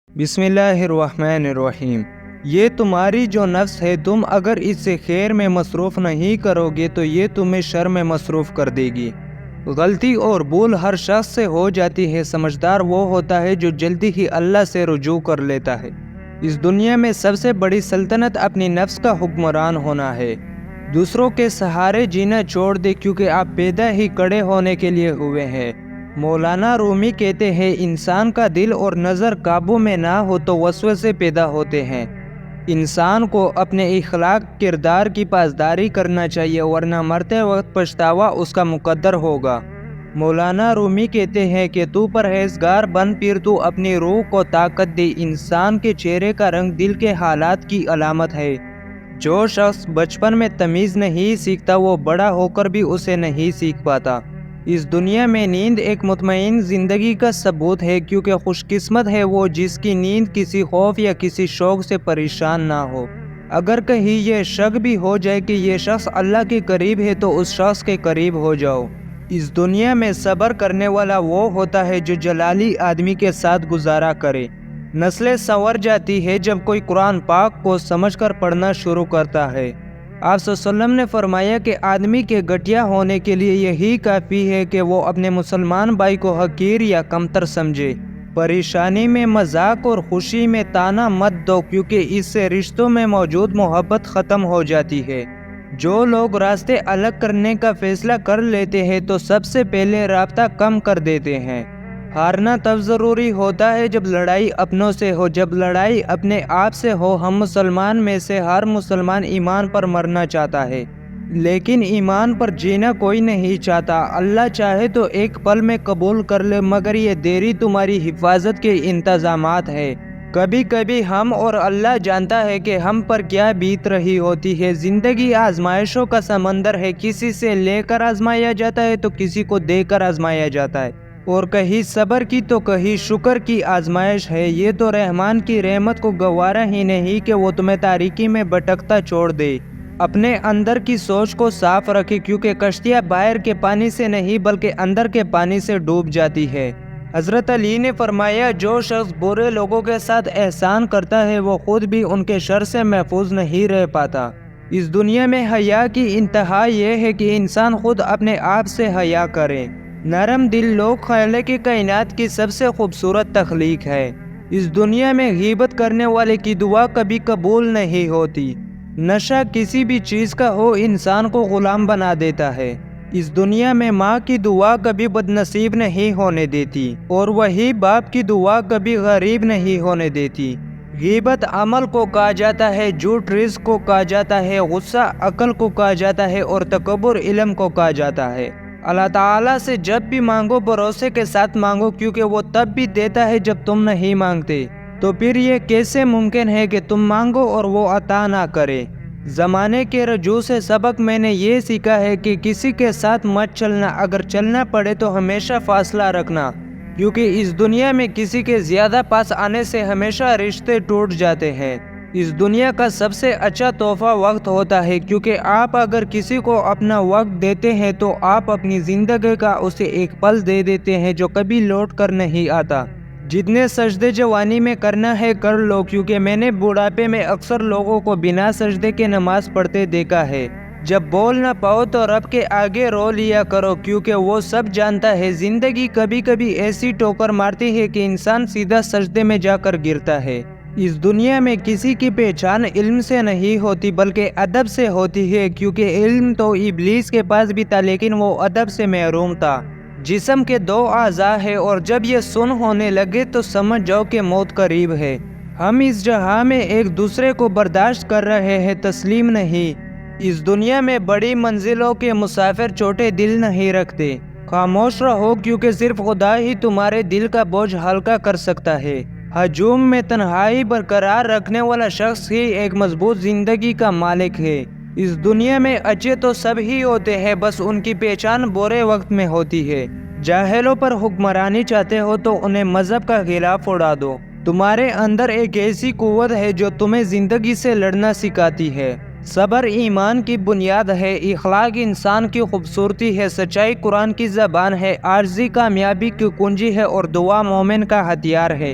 بسم اللہ الرحمن الرحیم۔ یہ تمہاری جو نفس ہے، تم اگر اس سے خیر میں مصروف نہیں کرو گے تو یہ تمہیں شر میں مصروف کر دے گی۔ غلطی اور بھول ہر شخص سے ہو جاتی ہے، سمجھدار وہ ہوتا ہے جو جلدی ہی اللہ سے رجوع کر لیتا ہے۔ اس دنیا میں سب سے بڑی سلطنت اپنی نفس کا حکمران ہونا ہے۔ دوسروں کے سہارے جینا چھوڑ دے، کیونکہ آپ پیدا ہی کڑے ہونے کے لیے ہوئے ہیں۔ مولانا رومی کہتے ہیں، انسان کا دل اور نظر قابو میں نہ ہو تو وسوسے پیدا ہوتے ہیں۔ انسان کو اپنے اخلاق کردار کی پاسداری کرنا چاہیے، ورنہ مرتے وقت پچھتاوا اس کا مقدر ہوگا۔ مولانا رومی کہتے ہیں کہ تو پرہیزگار بن، پھر تو اپنی روح کو طاقت دے۔ انسان کے چہرے کا رنگ دل کے حالات کی علامت ہے۔ جو شخص بچپن میں تمیز نہیں سیکھتا، وہ بڑا ہو کر بھی اسے نہیں سیکھ پاتا۔ اس دنیا میں نیند ایک مطمئن زندگی کا ثبوت ہے، کیونکہ خوش قسمت ہے وہ جس کی نیند کسی خوف یا کسی شوق سے پریشان نہ ہو۔ اگر کہیں یہ شک بھی ہو جائے کہ یہ شخص اللہ کے قریب ہے تو اس شخص کے قریب ہو جاؤ۔ اس دنیا میں صبر کرنے والا وہ ہوتا ہے جو جلالی آدمی کے ساتھ گزارا کرے۔ نسلیں سنور جاتی ہے جب کوئی قرآن پاک کو سمجھ کر پڑھنا شروع کرتا ہے۔ آپ صلی اللہ علیہ وسلم نے فرمایا کہ آدمی کے گھٹیا ہونے کے لیے یہی کافی ہے کہ وہ اپنے مسلمان بھائی کو حقیر یا کمتر سمجھے۔ پریشانی میں مذاق اور خوشی میں طعنہ مت دو، کیونکہ اس سے رشتوں میں موجود محبت ختم ہو جاتی ہے۔ جو لوگ راستے الگ کرنے کا فیصلہ کر لیتے ہیں تو سب سے پہلے رابطہ کم کر دیتے ہیں۔ ہارنا تب ضروری ہوتا ہے جب لڑائی اپنوں سے ہو۔ جب لڑائی اپنے آپ سے ہو، ہم مسلمان میں سے ہر مسلمان ایمان پر مرنا چاہتا ہے، لیکن ایمان پر جینا کوئی نہیں چاہتا۔ اللہ چاہے تو ایک پل میں قبول کر لے، مگر یہ دیری تمہاری حفاظت کے انتظامات ہے۔ کبھی کبھی ہم اور اللہ جانتا ہے کہ ہم پر کیا بیت رہی ہوتی ہے۔ زندگی آزمائشوں کا سمندر ہے، کسی سے لے کر آزمایا جاتا ہے تو کسی کو دے کر آزمایا جاتا ہے، اور کہیں صبر کی تو کہیں شکر کی آزمائش ہے۔ یہ تو رحمان کی رحمت کو گوارا ہی نہیں کہ وہ تمہیں تاریکی میں بھٹکتا چھوڑ دے۔ اپنے اندر کی سوچ کو صاف رکھے، کیونکہ کشتیاں باہر کے پانی سے نہیں بلکہ اندر کے پانی سے ڈوب جاتی ہے۔ حضرت علی نے فرمایا، جو شخص برے لوگوں کے ساتھ احسان کرتا ہے وہ خود بھی ان کے شر سے محفوظ نہیں رہ پاتا۔ اس دنیا میں حیا کی انتہا یہ ہے کہ انسان خود اپنے آپ سے حیا کرے۔ نرم دل لوگ خالق کائنات کی سب سے خوبصورت تخلیق ہے۔ اس دنیا میں غیبت کرنے والے کی دعا کبھی قبول نہیں ہوتی۔ نشہ کسی بھی چیز کا ہو انسان کو غلام بنا دیتا ہے۔ اس دنیا میں ماں کی دعا کبھی بد نصیب نہیں ہونے دیتی، اور وہی باپ کی دعا کبھی غریب نہیں ہونے دیتی۔ غیبت عمل کو کہا جاتا ہے، جھوٹ رزق کو کہا جاتا ہے، غصہ عقل کو کہا جاتا ہے، اور تکبر علم کو کہا جاتا ہے۔ اللہ تعالیٰ سے جب بھی مانگو بھروسے کے ساتھ مانگو، کیونکہ وہ تب بھی دیتا ہے جب تم نہیں مانگتے۔ تو پھر یہ کیسے ممکن ہے کہ تم مانگو اور وہ عطا نہ کرے؟ زمانے کے رجوع سے سبق میں نے یہ سیکھا ہے کہ کسی کے ساتھ مت چلنا، اگر چلنا پڑے تو ہمیشہ فاصلہ رکھنا، کیونکہ اس دنیا میں کسی کے زیادہ پاس آنے سے ہمیشہ رشتے ٹوٹ جاتے ہیں۔ اس دنیا کا سب سے اچھا تحفہ وقت ہوتا ہے، کیونکہ آپ اگر کسی کو اپنا وقت دیتے ہیں تو آپ اپنی زندگی کا اسے ایک پل دے دیتے ہیں جو کبھی لوٹ کر نہیں آتا۔ جتنے سجدے جوانی میں کرنا ہے کر لو، کیونکہ میں نے بڑھاپے میں اکثر لوگوں کو بنا سجدے کے نماز پڑھتے دیکھا ہے۔ جب بول نہ پاؤ تو رب کے آگے رو لیا کرو، کیونکہ وہ سب جانتا ہے۔ زندگی کبھی کبھی ایسی ٹوکر مارتی ہے کہ انسان سیدھا سجدے میں جا کر گرتا ہے۔ اس دنیا میں کسی کی پہچان علم سے نہیں ہوتی بلکہ ادب سے ہوتی ہے، کیونکہ علم تو ابلیس کے پاس بھی تھا لیکن وہ ادب سے محروم تھا۔ جسم کے دو اعضاء ہیں، اور جب یہ سن ہونے لگے تو سمجھ جاؤ کہ موت قریب ہے۔ ہم اس جہاں میں ایک دوسرے کو برداشت کر رہے ہیں، تسلیم نہیں۔ اس دنیا میں بڑی منزلوں کے مسافر چھوٹے دل نہیں رکھتے۔ خاموش رہو، کیونکہ صرف خدا ہی تمہارے دل کا بوجھ ہلکا کر سکتا ہے۔ ہجوم میں تنہائی برقرار رکھنے والا شخص ہی ایک مضبوط زندگی کا مالک ہے۔ اس دنیا میں اچھے تو سب ہی ہوتے ہیں، بس ان کی پہچان برے وقت میں ہوتی ہے۔ جاہلوں پر حکمرانی چاہتے ہو تو انہیں مذہب کا غلاف اڑا دو۔ تمہارے اندر ایک ایسی قوت ہے جو تمہیں زندگی سے لڑنا سکھاتی ہے۔ صبر ایمان کی بنیاد ہے، اخلاق انسان کی خوبصورتی ہے، سچائی قرآن کی زبان ہے، عاجزی کامیابی کی کنجی ہے، اور دعا مومن کا ہتھیار ہے۔